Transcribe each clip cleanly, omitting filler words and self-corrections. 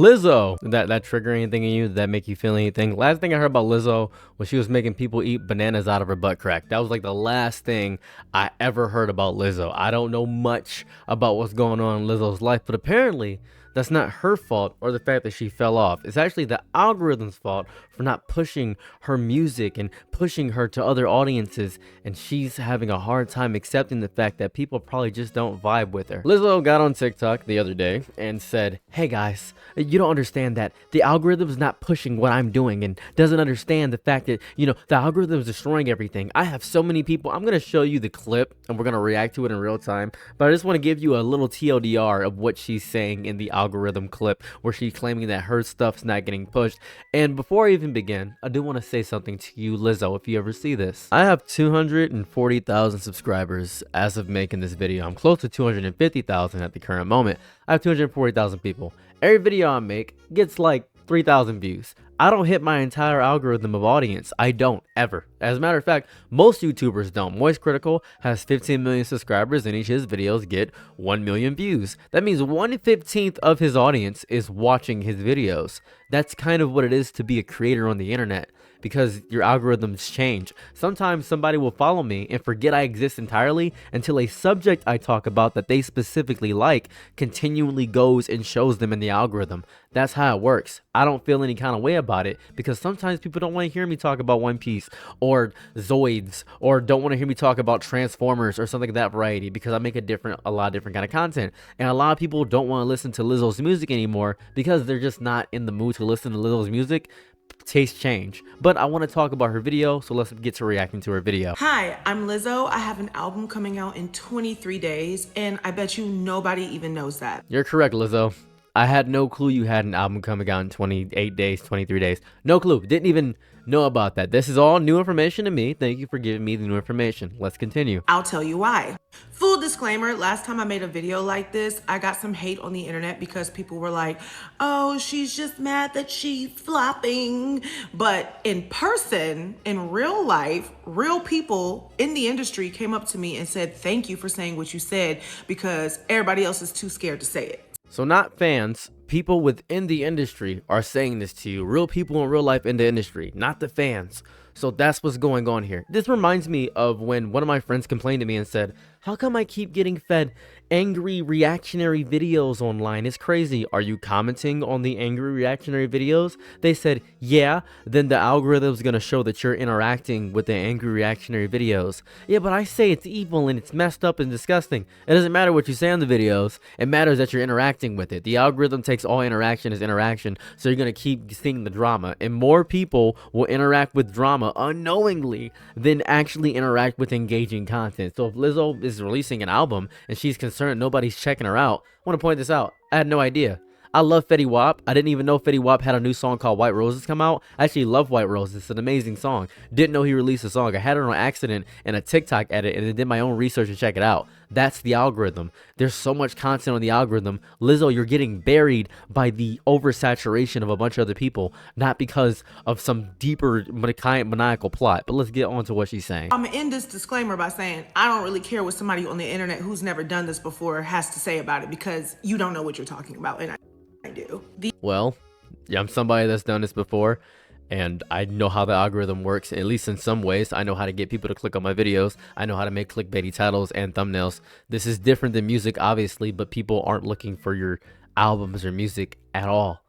Lizzo. Did that trigger anything in you? Did that make you feel anything? Last thing I heard about Lizzo was she was making people eat bananas out of her butt crack. That was like the last thing I ever heard about Lizzo. I don't know much about what's going on in Lizzo's life, but apparently that's not her fault or the fact that she fell off. It's actually the algorithm's fault for not pushing her music and pushing her to other audiences, and she's having a hard time accepting the fact that people probably just don't vibe with her. Lizzo got on TikTok the other day and said, "Hey guys, you don't understand that the algorithm's not pushing what I'm doing and doesn't understand the fact that, the algorithm's destroying everything. I have so many people." I'm going to show you the clip and we're going to react to it in real time, but I just want to give you a little TLDR of what she's saying in the algorithm clip where she's claiming that her stuff's not getting pushed. And before I even begin, I do want to say something to you, Lizzo, if you ever see this. I have 240,000 subscribers as of making this video. I'm close to 250,000 at the current moment. I have 240,000 people. Every video I make gets like 3,000 views. I don't hit my entire algorithm of audience. I don't, ever. As a matter of fact, most YouTubers don't. Moist Critical has 15 million subscribers and each of his videos get 1 million views. That means 1/15 of his audience is watching his videos. That's kind of what it is to be a creator on the internet, because your algorithms change. Sometimes somebody will follow me and forget I exist entirely until a subject I talk about that they specifically like continually goes and shows them in the algorithm. That's how it works. I don't feel any kind of way about it because sometimes people don't want to hear me talk about One Piece or Zoids, or don't want to hear me talk about Transformers or something of that variety, because I make a lot of different kind of content. And a lot of people don't want to listen to Lizzo's music anymore because they're just not in the mood to listen to Lizzo's music. Taste change. But I want to talk about her video, so let's get to reacting to her video. Hi, I'm Lizzo. I have an album coming out in 23 days, and I bet you nobody even knows that. You're correct, Lizzo. I had no clue you had an album coming out in 28 days, 23 days. No clue. Didn't even know about that. This is all new information to me. Thank you for giving me the new information. Let's continue. I'll tell you why. Full disclaimer, last time I made a video like this, I got some hate on the internet because people were like, "Oh, she's just mad that she's flopping." But in person, in real life, real people in the industry came up to me and said, "Thank you for saying what you said," because everybody else is too scared to say it. So not fans, people within the industry are saying this to you. Real people in real life in the industry, not the fans. So that's what's going on here. This reminds me of when one of my friends complained to me and said, "How come I keep getting fed angry reactionary videos online? It's crazy. Are you commenting on the angry reactionary videos?" They said, "Yeah, then the algorithm's gonna show that you're interacting with the angry reactionary videos." Yeah, but I say it's evil and it's messed up and disgusting. It doesn't matter what you say on the videos. It matters that you're interacting with it. The algorithm takes all interaction as interaction, so you're gonna keep seeing the drama. And more people will interact with drama unknowingly than actually interact with engaging content. So if Lizzo is releasing an album and she's concerned nobody's checking her out, I want to point this out. I had no idea. I love Fetty Wap. I didn't even know Fetty Wap had a new song called White Roses come out. I actually love White Roses. It's an amazing song. Didn't know he released a song. I had it on accident in a TikTok edit and then did my own research to check it out. That's the algorithm. There's so much content on the algorithm. Lizzo, you're getting buried by the oversaturation of a bunch of other people, not because of some deeper maniacal plot. But let's get on to what she's saying. I'm gonna end this disclaimer by saying I don't really care what somebody on the internet who's never done this before has to say about it, because you don't know what you're talking about, and I do. Well, yeah, I'm somebody that's done this before, and I know how the algorithm works, at least in some ways. I know how to get people to click on my videos. I know how to make clickbaity titles and thumbnails. This is different than music, obviously, but people aren't looking for your albums or music at all.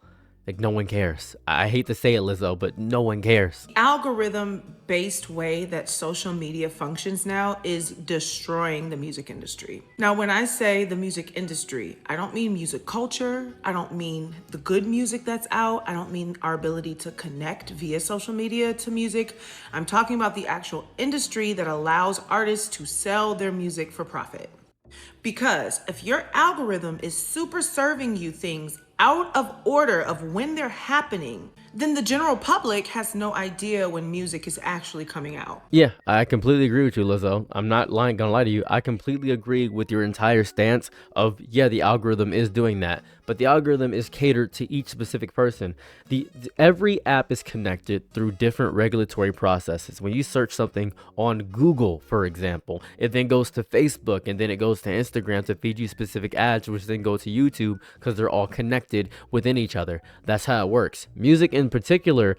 Like, no one cares. I hate to say it, Lizzo, but no one cares. The algorithm-based way that social media functions now is destroying the music industry. Now, when I say the music industry, I don't mean music culture. I don't mean the good music that's out. I don't mean our ability to connect via social media to music. I'm talking about the actual industry that allows artists to sell their music for profit. Because if your algorithm is super serving you things out of order of when they're happening, then the general public has no idea when music is actually coming out. Yeah, I completely agree with you, Lizzo. I'm not gonna lie to you. I completely agree with your entire stance of, yeah, the algorithm is doing that, but the algorithm is catered to each specific person. Every app is connected through different regulatory processes. When you search something on Google, for example, it then goes to Facebook, and then it goes to Instagram to feed you specific ads, which then go to YouTube because they're all connected within each other. That's how it works. Music in particular,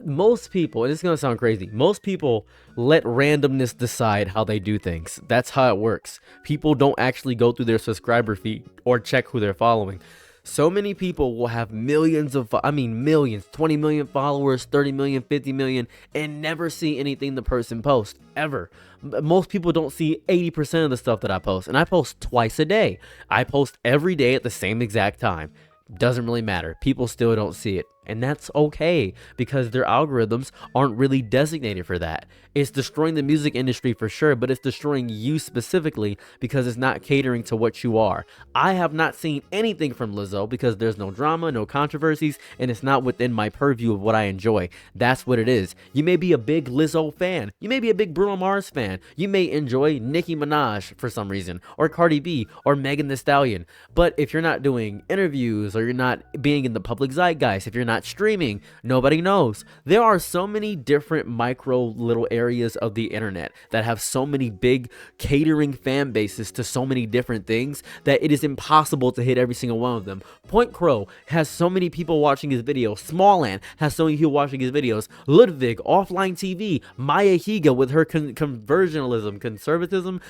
most people, and it's gonna sound crazy, most people let randomness decide how they do things. That's how it works. People don't actually go through their subscriber feed or check who they're following. So many people will have millions of, millions, 20 million followers, 30 million, 50 million, and never see anything the person posts, ever. Most people don't see 80% of the stuff that I post, and I post twice a day. I post every day at the same exact time. Doesn't really matter. People still don't see it. And that's okay, because their algorithms aren't really designated for that. It's destroying the music industry for sure, but it's destroying you specifically because it's not catering to what you are. I have not seen anything from Lizzo because there's no drama, no controversies, and it's not within my purview of what I enjoy. That's what it is. You may be a big Lizzo fan. You may be a big Bruno Mars fan. You may enjoy Nicki Minaj for some reason, or Cardi B, or Megan Thee Stallion. But if you're not doing interviews, or you're not being in the public zeitgeist, if you're not streaming, nobody knows. There are so many different micro little areas of the internet that have so many big catering fan bases to so many different things that it is impossible to hit every single one of them. Point Crow has so many people watching his videos. Smalland has so many people watching his videos. Ludwig, Offline TV, Maya Higa with her conservatism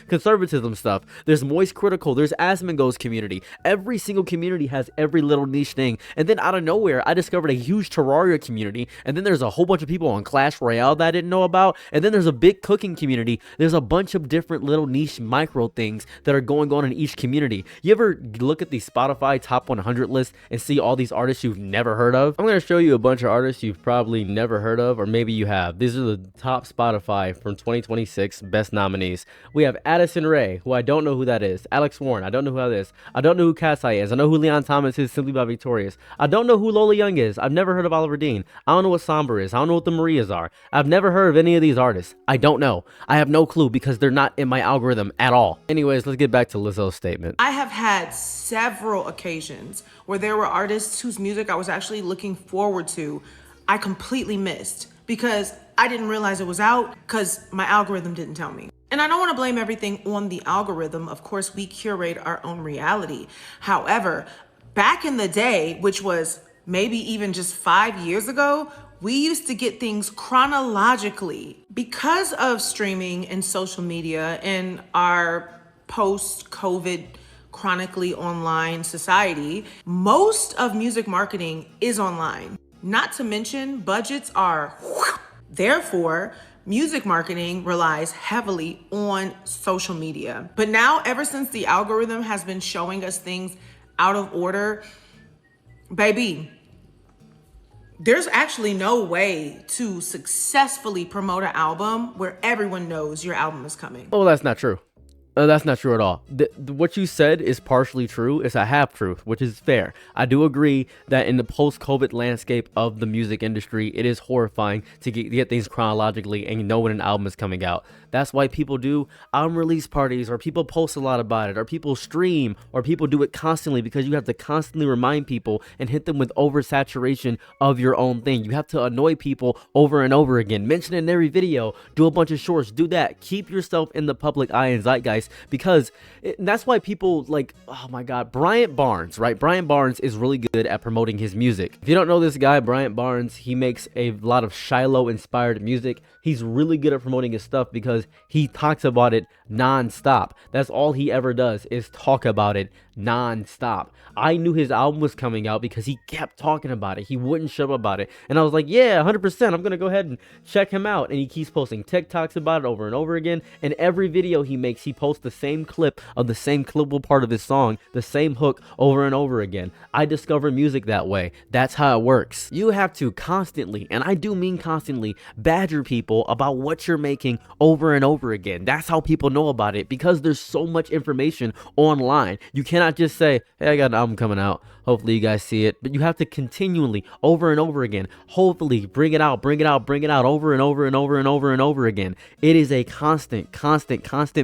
stuff. There's Moist Critical. There's Asmongo's community. Every single community has every little niche thing. And then out of nowhere, I discovered a huge Terraria community, and then there's a whole bunch of people on Clash Royale that I didn't know about, and then there's a big cooking community. There's a bunch of different little niche micro things that are going on in each community. You ever look at the Spotify top 100 list and see all these artists you've never heard of? I'm going to show you a bunch of artists you've probably never heard of, or maybe you have. These are the top Spotify from 2026 best nominees. We have Addison Rae, who I don't know who that is. Alex Warren, I don't know who that is. I don't know who Katsai is. I know who Leon Thomas is, Simply by Victorious. I don't know who Lola Young is. I've never heard of Oliver Dean. I don't know what Somber is. I don't know what the Marias are. I've never heard of any of these artists. I don't know. I have no clue because they're not in my algorithm at all. Anyways, let's get back to Lizzo's statement. I have had several occasions where there were artists whose music I was actually looking forward to, I completely missed because I didn't realize it was out because my algorithm didn't tell me. And I don't want to blame everything on the algorithm. Of course, we curate our own reality. However, back in the day, which was maybe even just 5 years ago, we used to get things chronologically. Because of streaming and social media and our post-COVID chronically online society, most of music marketing is online. Not to mention budgets are therefore music marketing relies heavily on social media. But now, ever since the algorithm has been showing us things out of order, baby, there's actually no way to successfully promote an album where everyone knows your album is coming. Oh, that's not true. That's not true at all. What you said is partially true. It's a half truth, which is fair. I do agree that in the post-COVID landscape of the music industry, it is horrifying to get things chronologically and know when an album is coming out. That's why people do album release parties, or people post a lot about it, or people stream, or people do it constantly, because you have to constantly remind people and hit them with oversaturation of your own thing. You have to annoy people over and over again. Mention it in every video. Do a bunch of shorts. Do that. Keep yourself in the public eye and zeitgeist, because that's why people like, oh my God, Bryant Barnes, right? Bryant Barnes is really good at promoting his music. If you don't know this guy, Bryant Barnes, he makes a lot of Shiloh inspired music. He's really good at promoting his stuff because he talks about it non-stop. That's all he ever does, is talk about it non-stop. I knew his album was coming out because he kept talking about it. He wouldn't shut up about it. And I was like, yeah, 100%. I'm going to go ahead and check him out. And he keeps posting TikToks about it over and over again. And every video he makes, he posts the same clip of the same clippable part of his song, the same hook over and over again. I discover music that way. That's how it works. You have to constantly, and I do mean constantly, badger people about what you're making over and over again. That's how people know about it, because there's so much information online. You cannot just say, hey, I got an album coming out. Hopefully you guys see it, but you have to continually, over and over again, hopefully bring it out, bring it out, bring it out over and over and over and over and over again. It is a constant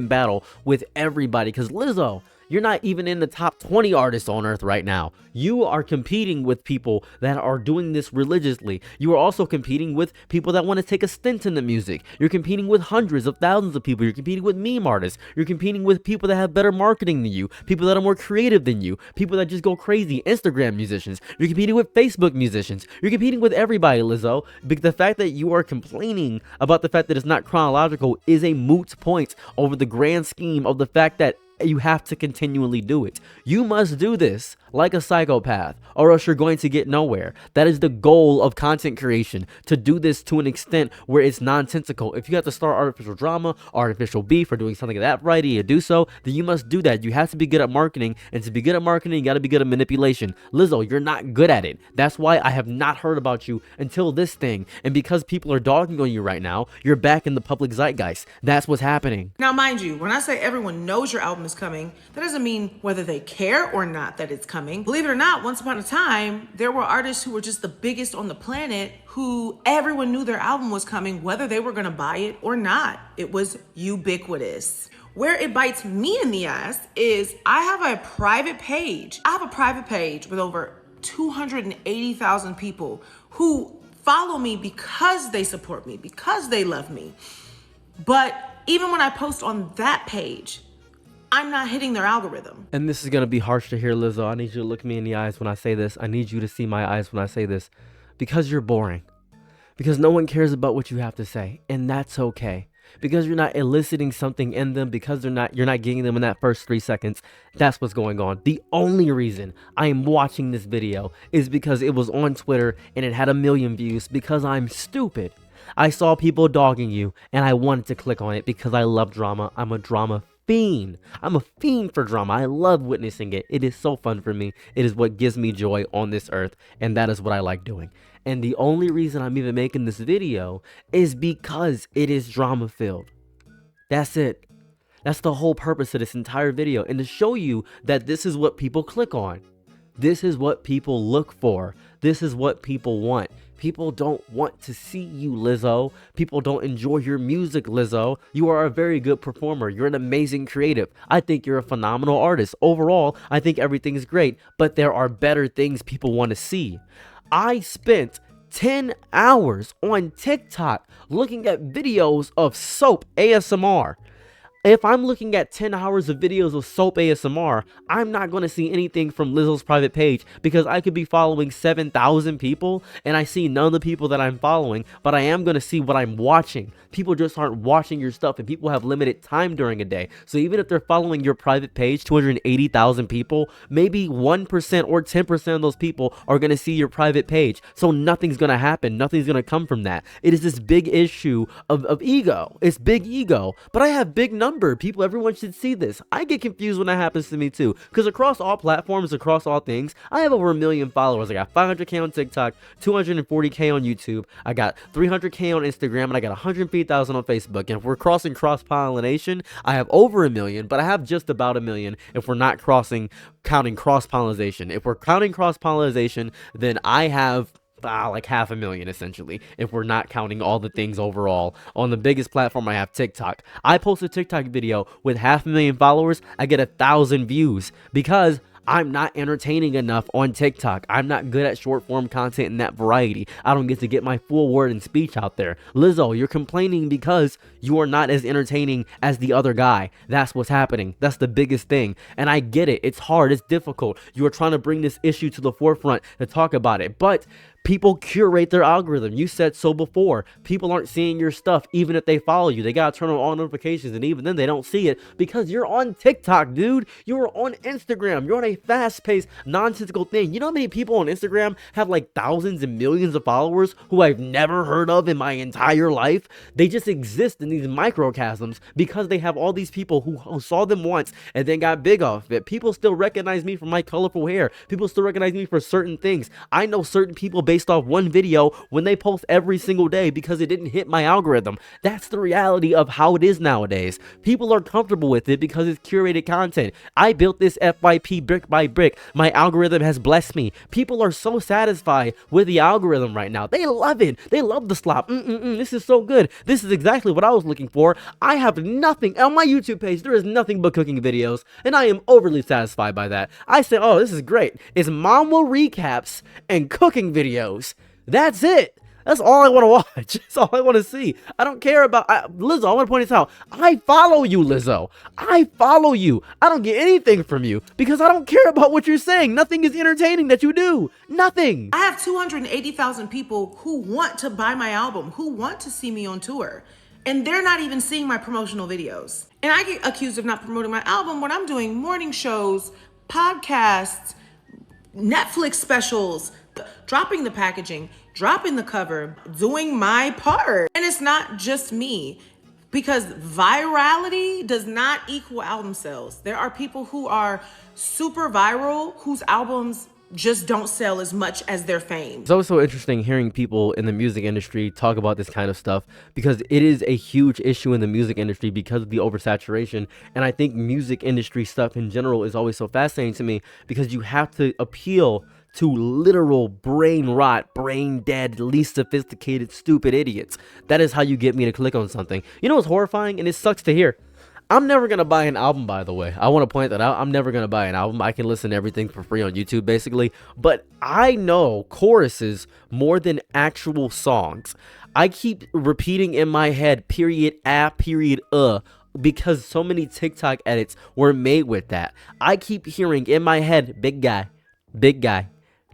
battle with everybody, because Lizzo, you're not even in the top 20 artists on earth right now. You are competing with people that are doing this religiously. You are also competing with people that want to take a stint in the music. You're competing with hundreds of thousands of people. You're competing with meme artists. You're competing with people that have better marketing than you, people that are more creative than you, people that just go crazy, Instagram musicians. You're competing with Facebook musicians. You're competing with everybody, Lizzo. But the fact that you are complaining about the fact that it's not chronological is a moot point over the grand scheme of the fact that you have to continually do it. You must do this like a psychopath, or else you're going to get nowhere. That is the goal of content creation, to do this to an extent where it's nonsensical. If you have to start artificial drama, artificial beef, or doing something of that variety to do so, then you must do that. You have to be good at marketing, and to be good at marketing, you got to be good at manipulation. Lizzo, you're not good at it. That's why I have not heard about you until this thing, and because people are dogging on you right now, you're back in the public zeitgeist. That's what's happening. Now, mind you, when I say everyone knows your album is coming, that doesn't mean whether they care or not that it's coming. Believe it or not, once upon a time, there were artists who were just the biggest on the planet who everyone knew their album was coming, whether they were gonna buy it or not. It was ubiquitous. Where it bites me in the ass is I have a private page. I have a private page with over 280,000 people who follow me because they support me, because they love me. But even when I post on that page, I'm not hitting their algorithm. And this is going to be harsh to hear, Lizzo. I need you to look me in the eyes when I say this. I need you to see my eyes when I say this. Because you're boring. Because no one cares about what you have to say. And that's okay. Because you're not eliciting something in them. Because you're not getting them in that first 3 seconds. That's what's going on. The only reason I am watching this video is because it was on Twitter and it had 1 million views. Because I'm stupid. I saw people dogging you and I wanted to click on it because I love drama. I'm a drama fiend. I'm a fiend for drama. I love witnessing it. It is so fun for me. It is what gives me joy on this earth, and that is what I like doing. And the only reason I'm even making this video is because it is drama filled. That's it. That's the whole purpose of this entire video, and to show you that this is what people click on. This is what people look for. This is what people want. People don't want to see you, Lizzo. People don't enjoy your music, Lizzo. You are a very good performer. You're an amazing creative. I think you're a phenomenal artist. Overall, I think everything's great, but there are better things people want to see. I spent 10 hours on TikTok looking at videos of soap ASMR. If I'm looking at 10 hours of videos of soap ASMR, I'm not going to see anything from Lizzo's private page because I could be following 7,000 people and I see none of the people that I'm following, but I am going to see what I'm watching. People just aren't watching your stuff, and people have limited time during a day. So even if they're following your private page, 280,000 people, maybe 1% or 10% of those people are going to see your private page. So nothing's going to happen. Nothing's going to come from that. It is this big issue of ego. It's big ego, but I have big numbers. People, everyone should see this. I get confused when that happens to me too, because across all platforms, across all things, I have over 1 million followers. I got 500k on TikTok, 240k on YouTube, I got 300k on Instagram, and I got 150,000 on Facebook. And if we're crossing cross-pollination, I have over 1 million, but I have just about 1 million if we're not counting cross-pollination. If we're counting cross-pollination, then I have like 500,000 essentially, if we're not counting all the things overall. On the biggest platform, I have TikTok. I post a TikTok video with 500,000 followers, I get 1,000 views because I'm not entertaining enough on TikTok. I'm not good at short form content in that variety. I don't get to get my full word and speech out there. Lizzo, you're complaining because you are not as entertaining as the other guy. That's what's happening. That's the biggest thing. And I get it. It's hard. It's difficult. You are trying to bring this issue to the forefront to talk about it. But people curate their algorithm. You said so before. People aren't seeing your stuff even if they follow you. They gotta turn on all notifications, and even then they don't see it because you're on TikTok, dude. You're on Instagram. You're on a fast-paced, nonsensical thing. You know how many people on Instagram have like thousands and millions of followers who I've never heard of in my entire life? They just exist in these microcosms because they have all these people who saw them once and then got big off it. People still recognize me for my colorful hair. People still recognize me for certain things. I know certain people based based off one video when they post every single day because it didn't hit my algorithm. That's the reality of how it is nowadays. People are comfortable with it because it's curated content. I built this FYP brick by brick. My algorithm has blessed me. People are so satisfied with the algorithm right now. They love it. They love the slop. This is so good. This is exactly what I was looking for. I have nothing on my YouTube page. There is nothing but cooking videos, and I am overly satisfied by that. I say, oh, this is great. It's mama recaps and cooking videos. That's it. That's all I want to watch. That's all I want to see. I don't care about Lizzo. I want to point this out. I follow you, Lizzo. I follow you. I don't get anything from you because I don't care about what you're saying. Nothing is entertaining that you do. Nothing. I have 280,000 people who want to buy my album, who want to see me on tour. And they're not even seeing my promotional videos. And I get accused of not promoting my album when I'm doing morning shows, podcasts, Netflix specials, dropping the packaging, dropping the cover, doing my part. And it's not just me, because virality does not equal album sales. There are people who are super viral whose albums just don't sell as much as their fame. It's always so interesting hearing people in the music industry talk about this kind of stuff because it is a huge issue in the music industry because of the oversaturation. And I think music industry stuff in general is always so fascinating to me because you have to appeal to literal brain rot, brain dead, least sophisticated, stupid idiots. That is how you get me to click on something. You know what's horrifying? And it sucks to hear. I'm never going to buy an album, by the way. I want to point that out. I'm never going to buy an album. I can listen to everything for free on YouTube, basically. But I know choruses more than actual songs. I keep repeating in my head, period, period, because so many TikTok edits were made with that. I keep hearing in my head, big guy, big guy,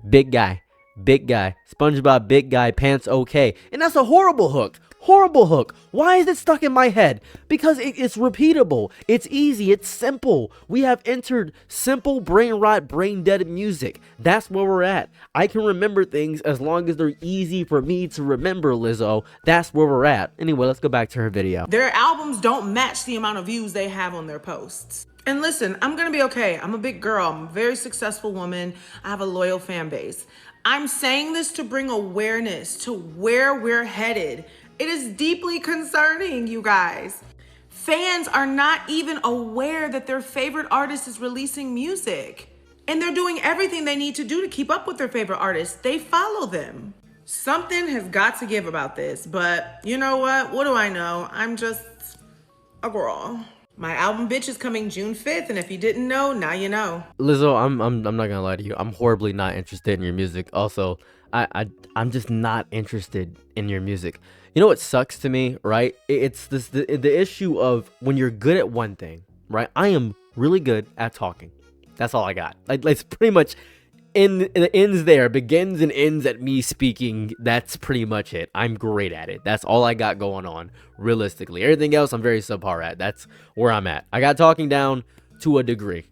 big guy, big guy, SpongeBob, big guy, pants okay. And that's a horrible hook. Horrible hook. Why is it stuck in my head? Because it's repeatable. It's easy. It's simple. We have entered simple brain rot, brain dead music. That's where we're at. I can remember things as long as they're easy for me to remember, Lizzo. That's where we're at. Anyway, let's go back to her video. Their albums don't match the amount of views they have on their posts. And listen, I'm gonna be okay. I'm a big girl. I'm a very successful woman. I have a loyal fan base. I'm saying this to bring awareness to where we're headed. It is deeply concerning, you guys. Fans are not even aware that their favorite artist is releasing music. And they're doing everything they need to do to keep up with their favorite artists. They follow them. Something has got to give about this, but you know what? What do I know? I'm just a girl. My album Bitch is coming June 5th, and if you didn't know, now you know. Lizzo, I'm not gonna lie to you. I'm horribly not interested in your music. Also, I'm just not interested in your music. You know what sucks to me, right? It's the issue of when you're good at one thing, right? I am really good at talking. That's all I got. Like, it's pretty much the ends there, begins and ends at me speaking. That's pretty much it. I'm great at it. That's all I got going on, realistically. Everything else I'm very subpar at. That's where I'm at. I got talking down to a degree.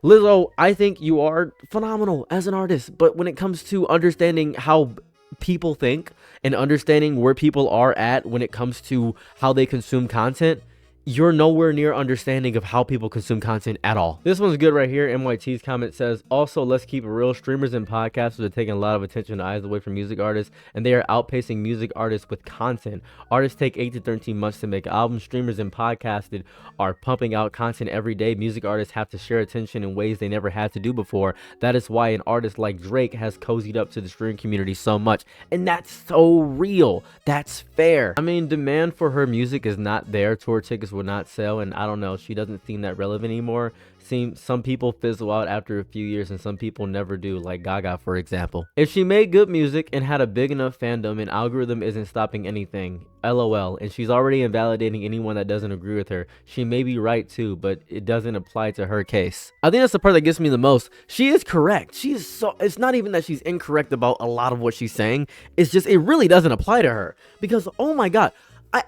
Lizzo, I think you are phenomenal as an artist, but when it comes to understanding how people think and understanding where people are at when it comes to how they consume content, you're nowhere near understanding of how people consume content at all. This one's good right here. MYT's comment says, also, let's keep it real. Streamers and podcasters are taking a lot of attention and eyes away from music artists, and they are outpacing music artists with content. Artists take 8 to 13 months to make albums. Streamers and podcasters are pumping out content every day. Music artists have to share attention in ways they never had to do before. That is why an artist like Drake has cozied up to the streaming community so much. And that's so real. That's fair. I mean, demand for her music is not there. Tour tickets will not sell, and I don't know, she doesn't seem that relevant anymore. Some people fizzle out after a few years and some people never do, like Gaga, for example. If she made good music and had a big enough fandom, an algorithm isn't stopping anything. LOL. And she's already invalidating anyone that doesn't agree with her. She may be right too, but it doesn't apply to her case. I think that's the part that gets me the most. She is correct. She is so, it's not even that she's incorrect about a lot of what she's saying. It's just, it really doesn't apply to her because, oh my God,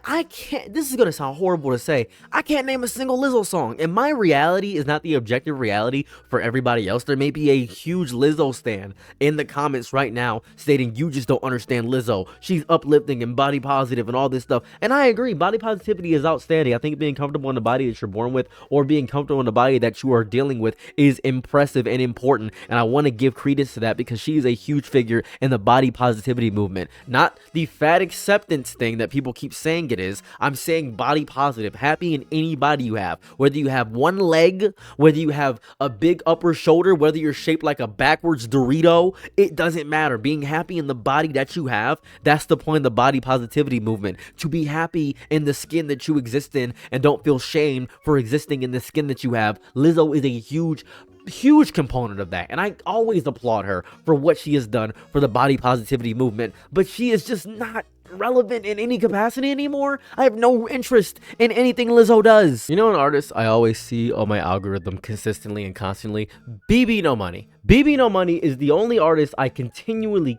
I can't, this is gonna sound horrible to say, I can't name a single Lizzo song, and my reality is not the objective reality for everybody else. There may be a huge Lizzo stan in the comments right now stating you just don't understand Lizzo, she's uplifting and body positive and all this stuff, and I agree, body positivity is outstanding. I think being comfortable in the body that you're born with, or being comfortable in the body that you are dealing with, is impressive and important, and I want to give credence to that because she is a huge figure in the body positivity movement, not the fat acceptance thing that people keep saying it is. I'm saying body positive, happy in any body you have, whether you have one leg, whether you have a big upper shoulder, whether you're shaped like a backwards Dorito, it doesn't matter. Being happy in the body that you have, that's the point of the body positivity movement, to be happy in the skin that you exist in and don't feel shamed for existing in the skin that you have. Lizzo is a huge component of that, and I always applaud her for what she has done for the body positivity movement, but she is just not relevant in any capacity anymore. I have no interest in anything Lizzo does. You know, an artist I always see on my algorithm consistently and constantly, BB No Money. BB No Money is the only artist I continually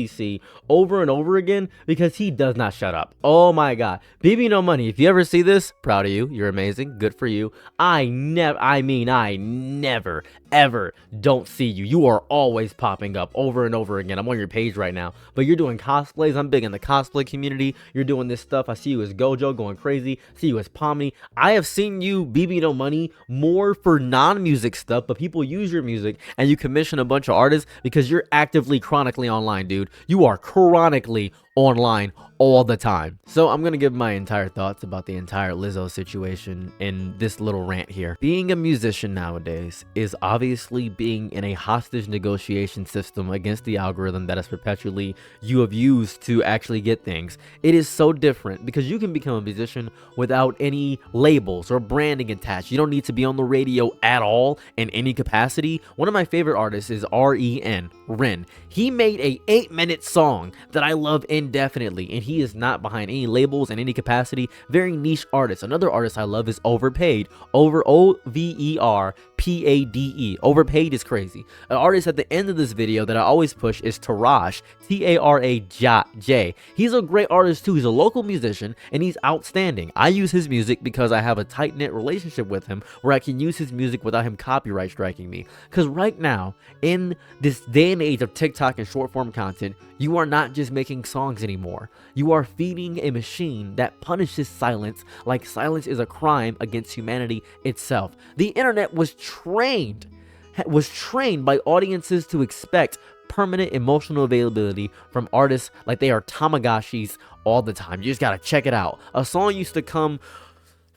see over and over again because he does not shut up. Oh my god. BB No Money, if you ever see this, proud of you. You're amazing. Good for you. I never ever don't see you. You are always popping up over and over again. I'm on your page right now, but you're doing cosplays. I'm big in the cosplay community. You're doing this stuff. I see you as Gojo going crazy. I see you as Pomni. I have seen you, BB No Money, more for non-music stuff, but people use your music and you commission a bunch of artists because you're actively chronically online, dude. You are chronically online all the time. So I'm gonna give my entire thoughts about the entire Lizzo situation in this little rant here. Being a musician nowadays is obviously being in a hostage negotiation system against the algorithm that is perpetually you have used to actually get things. It is so different because you can become a musician without any labels or branding attached. You don't need to be on the radio at all in any capacity. One of my favorite artists is Ren. He made a 8-minute song that I love indefinitely, and he is not behind any labels in any capacity. Very niche artist. Another artist I love is Overpaid. Overpade. Overpaid is crazy. An artist at the end of this video that I always push is Taraj. Taraj. He's a great artist too. He's a local musician and he's outstanding. I use his music because I have a tight-knit relationship with him where I can use his music without him copyright striking me. Because right now, in this day and age of TikTok and short form content, you are not just making songs anymore. You are feeding a machine that punishes silence like silence is a crime against humanity itself. The internet was trained by audiences to expect permanent emotional availability from artists like they are Tamagotchis all the time. You just gotta check it out. A song used to come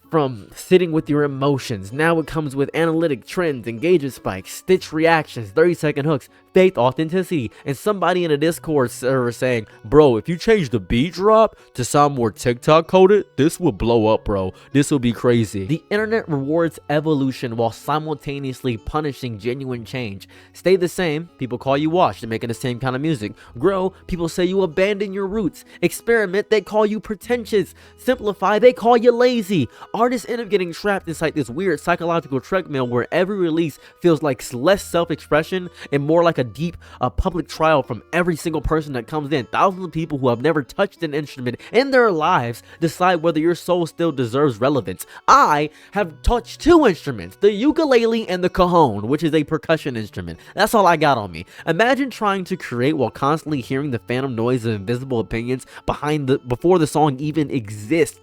from sitting with your emotions. Now it comes with analytic trends, engagement spikes, stitch reactions, 30-second hooks, fake authenticity, and somebody in a Discord server saying, bro, if you change the beat drop to sound more TikTok coded, this will blow up, bro. This will be crazy. The internet rewards evolution while simultaneously punishing genuine change. Stay the same, people call you washed and making the same kind of music. Grow, people say you abandon your roots. Experiment, they call you pretentious. Simplify, they call you lazy. Artists end up getting trapped inside this weird psychological treadmill where every release feels like less self-expression and more like a deep public trial from every single person that comes in. Thousands of people who have never touched an instrument in their lives decide whether your soul still deserves relevance. I have touched 2 instruments, the ukulele and the cajon, which is a percussion instrument. That's all I got on me. Imagine trying to create while constantly hearing the phantom noise of invisible opinions before the song even exists.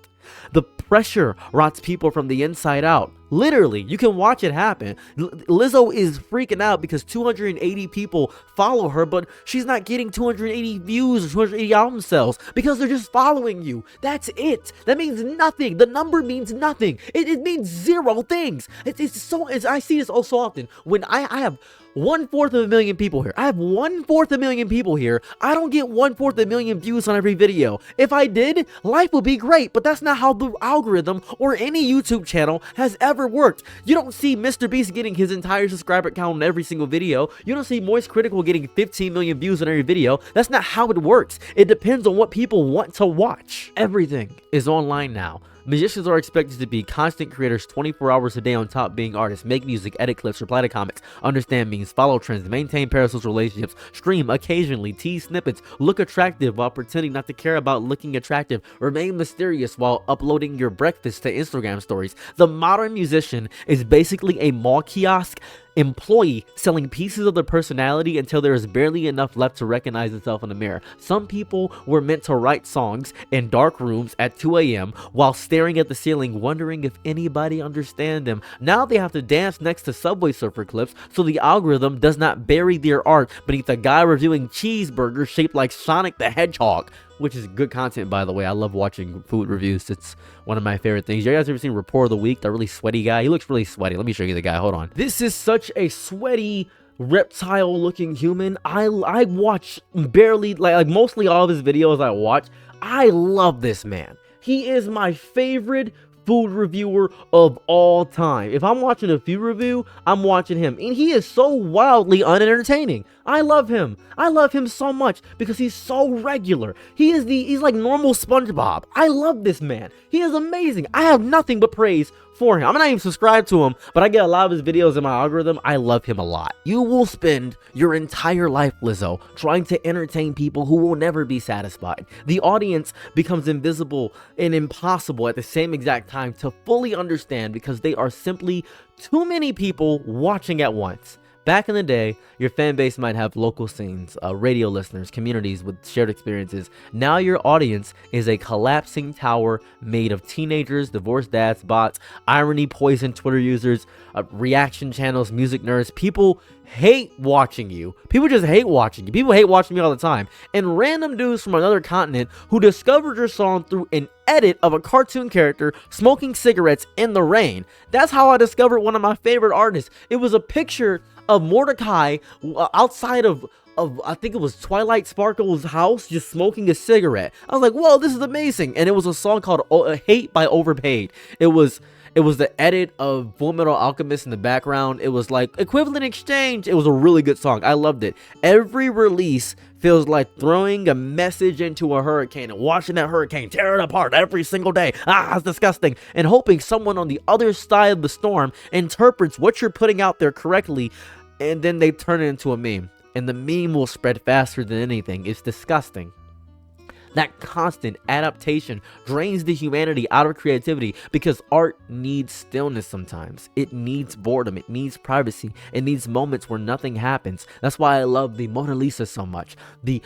The pressure rots people from the inside out. Literally, you can watch it happen. Lizzo is freaking out because 280 people follow her, but she's not getting 280 views or 280 album sales because they're just following you. That's it. That means nothing. The number means nothing. It means 0 things. I see this so often when I have 1/4 of a million people here. I have 1/4 a million people here. I don't get 1/4 a million views on every video. If I did, life would be great, but that's not how the algorithm or any YouTube channel has ever worked. You don't see Mr. Beast getting his entire subscriber count on every single video. You don't see Moist Critical getting 15 million views on every video. That's not how it works. It depends on what people want to watch. Everything is online now. Musicians are expected to be constant creators 24 hours a day on top being artists, make music, edit clips, reply to comics, understand memes, follow trends, maintain parasocial relationships, stream occasionally, tease snippets, look attractive while pretending not to care about looking attractive, remain mysterious while uploading your breakfast to Instagram stories. The modern musician is basically a mall kiosk employee selling pieces of their personality until there is barely enough left to recognize itself in the mirror. Some people were meant to write songs in dark rooms at 2 a.m. while staring at the ceiling, wondering if anybody understands them. Now they have to dance next to Subway Surfer clips so the algorithm does not bury their art beneath a guy reviewing cheeseburgers shaped like Sonic the Hedgehog. Which is good content, by the way. I love watching food reviews. It's one of my favorite things. You guys ever seen Rapport of the Week? The really sweaty guy? He looks really sweaty. Let me show you the guy. Hold on. This is such a sweaty reptile-looking human. I watch barely, like mostly all of his videos I watch. I love this man. He is my favorite food reviewer of all time. If I'm watching a food review, I'm watching him. And he is so wildly unentertaining. I love him. I love him so much because he's so regular. He's like normal SpongeBob. I love this man. He is amazing. I have nothing but praise for him. I'm not even subscribed to him, but I get a lot of his videos in my algorithm. I love him a lot. You will spend your entire life, Lizzo, trying to entertain people who will never be satisfied. The audience becomes invisible and impossible at the same exact time to fully understand because they are simply too many people watching at once. Back in the day, your fan base might have local scenes, radio listeners, communities with shared experiences. Now your audience is a collapsing tower made of teenagers, divorced dads, bots, irony poison Twitter users, reaction channels, music nerds. People hate watching you. People just hate watching you. People hate watching me all the time. And random dudes from another continent who discovered your song through an edit of a cartoon character smoking cigarettes in the rain. That's how I discovered one of my favorite artists. It was a picture of Mordecai outside of I think it was Twilight Sparkle's house, just smoking a cigarette. I was like, whoa, this is amazing. And it was a song called Hate by Overpaid. It was the edit of Fullmetal Alchemist in the background. It was like equivalent exchange. It was a really good song. I loved it. Every release feels like throwing a message into a hurricane and watching that hurricane tear it apart every single day. It's disgusting. And hoping someone on the other side of the storm interprets what you're putting out there correctly, and then they turn it into a meme. And the meme will spread faster than anything. It's disgusting. That constant adaptation drains the humanity out of creativity because art needs stillness sometimes. It needs boredom. It needs privacy. It needs moments where nothing happens. That's why I love the Mona Lisa so much. The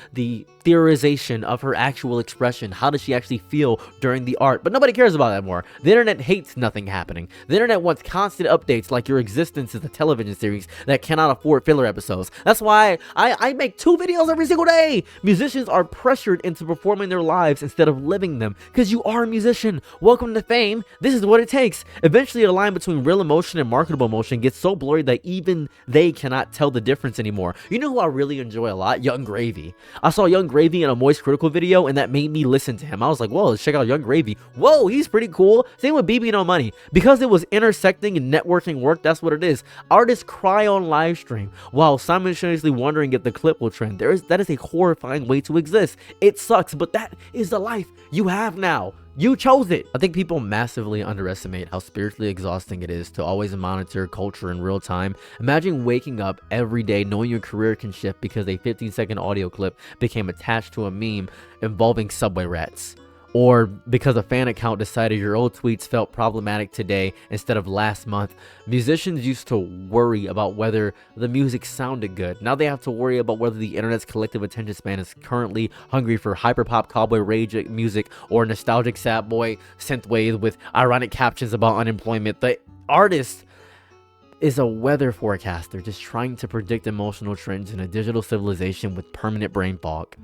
theorization of her actual expression. How does she actually feel during the art? But nobody cares about that more. The internet hates nothing happening. The internet wants constant updates like your existence is a television series that cannot afford filler episodes. That's why I make 2 videos every single day. Musicians are pressured into performing their lives instead of living them because you are a musician. Welcome to fame. This is what it takes. Eventually, the line between real emotion and marketable emotion gets so blurry that even they cannot tell the difference anymore. You know who I really enjoy a lot? Young Gravy. I saw Young Gravy in a Moist Critical video and that made me listen to him. I was like, whoa, let's check out Young Gravy. Whoa, he's pretty cool. Same with BB No Money. Because it was intersecting and networking work, that's what it is. Artists cry on live stream while simultaneously wondering if the clip will trend. That is a horrifying way to exist. It sucks, but that is the life you have now. You chose it. I think people massively underestimate how spiritually exhausting it is to always monitor culture in real time. Imagine waking up every day knowing your career can shift because a 15-second audio clip became attached to a meme involving subway rats. Or because a fan account decided your old tweets felt problematic today instead of last month. Musicians used to worry about whether the music sounded good. Now they have to worry about whether the internet's collective attention span is currently hungry for hyperpop cowboy rage music or nostalgic sad boy synthwave with ironic captions about unemployment. The artist is a weather forecaster just trying to predict emotional trends in a digital civilization with permanent brain fog.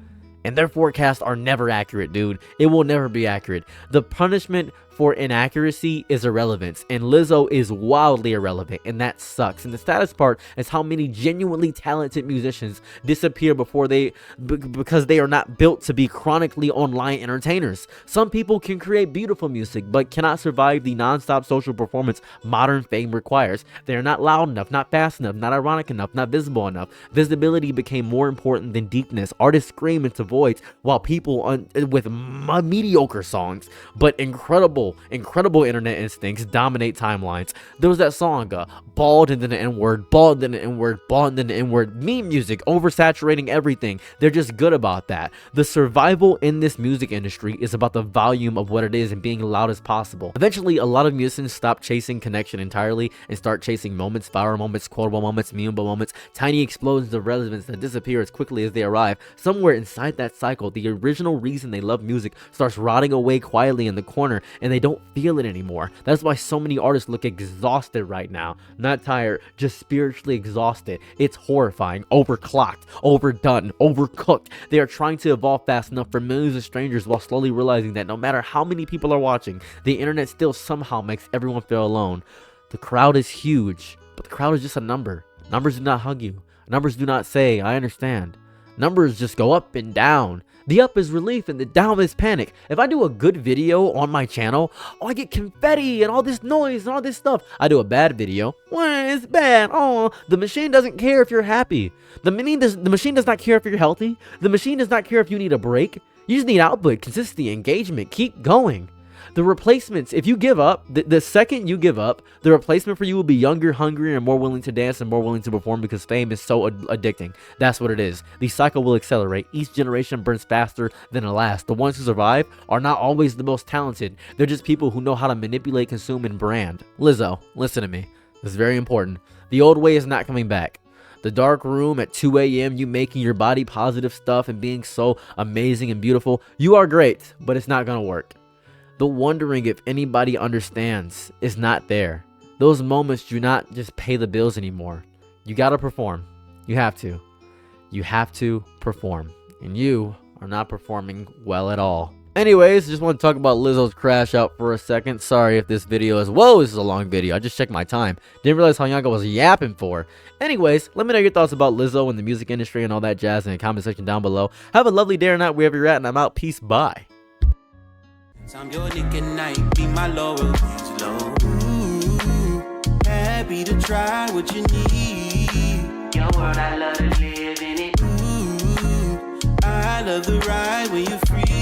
And their forecasts are never accurate, dude. It will never be accurate. The punishment for inaccuracy is irrelevance, and Lizzo is wildly irrelevant, and that sucks. And the saddest part is how many genuinely talented musicians disappear because they are not built to be chronically online entertainers. Some people can create beautiful music, but cannot survive the non-stop social performance modern fame requires. They are not loud enough, not fast enough, not ironic enough, not visible enough. Visibility became more important than deepness. Artists scream into voids while people with mediocre songs, but incredible incredible internet instincts dominate timelines. There was that song, bald and then an N-word, bald and then an N-word, bald and then an N-word, meme music, oversaturating everything. They're just good about that. The survival in this music industry is about the volume of what it is and being loud as possible. Eventually, a lot of musicians stop chasing connection entirely and start chasing moments, viral moments, quotable moments, memeable moments, tiny explosions of relevance that disappear as quickly as they arrive. Somewhere inside that cycle, the original reason they love music starts rotting away quietly in the corner, and they don't feel it anymore. That's why so many artists look exhausted right now. Not tired, just spiritually exhausted. It's horrifying, overclocked, overdone, overcooked. They are trying to evolve fast enough for millions of strangers while slowly realizing that no matter how many people are watching, the internet still somehow makes everyone feel alone. The crowd is huge, but the crowd is just a number. Numbers do not hug you. Numbers do not say, I understand. Numbers just go up and down. The up is relief and the down is panic. If I do a good video on my channel, I get confetti and all this noise and all this stuff. I do a bad video, well, it's bad. Oh, the machine doesn't care if you're happy. The machine does not care if you're healthy. The machine does not care if you need a break. You just need output, consistency, engagement. Keep going. The replacements, if you give up, the second you give up, the replacement for you will be younger, hungrier, and more willing to dance and more willing to perform because fame is so addicting. That's what it is. The cycle will accelerate. Each generation burns faster than the last. The ones who survive are not always the most talented. They're just people who know how to manipulate, consume, and brand. Lizzo, listen to me. This is very important. The old way is not coming back. The dark room at 2 a.m., you making your body positive stuff and being so amazing and beautiful. You are great, but it's not going to work. The wondering if anybody understands is not there. Those moments do not just pay the bills anymore. You gotta perform. You have to. You have to perform. And you are not performing well at all. Anyways, just want to talk about Lizzo's crash out for a second. Sorry if this video is... Whoa, this is a long video. I just checked my time. Didn't realize how young I was yapping for. Anyways, let me know your thoughts about Lizzo and the music industry and all that jazz in the comment section down below. Have a lovely day or night wherever you're at, and I'm out. Peace. Bye. I'm your nigga night, be my loyal, low. Ooh, happy to try what you need. Your world, I love to live in it. Ooh, I love the ride when you're free.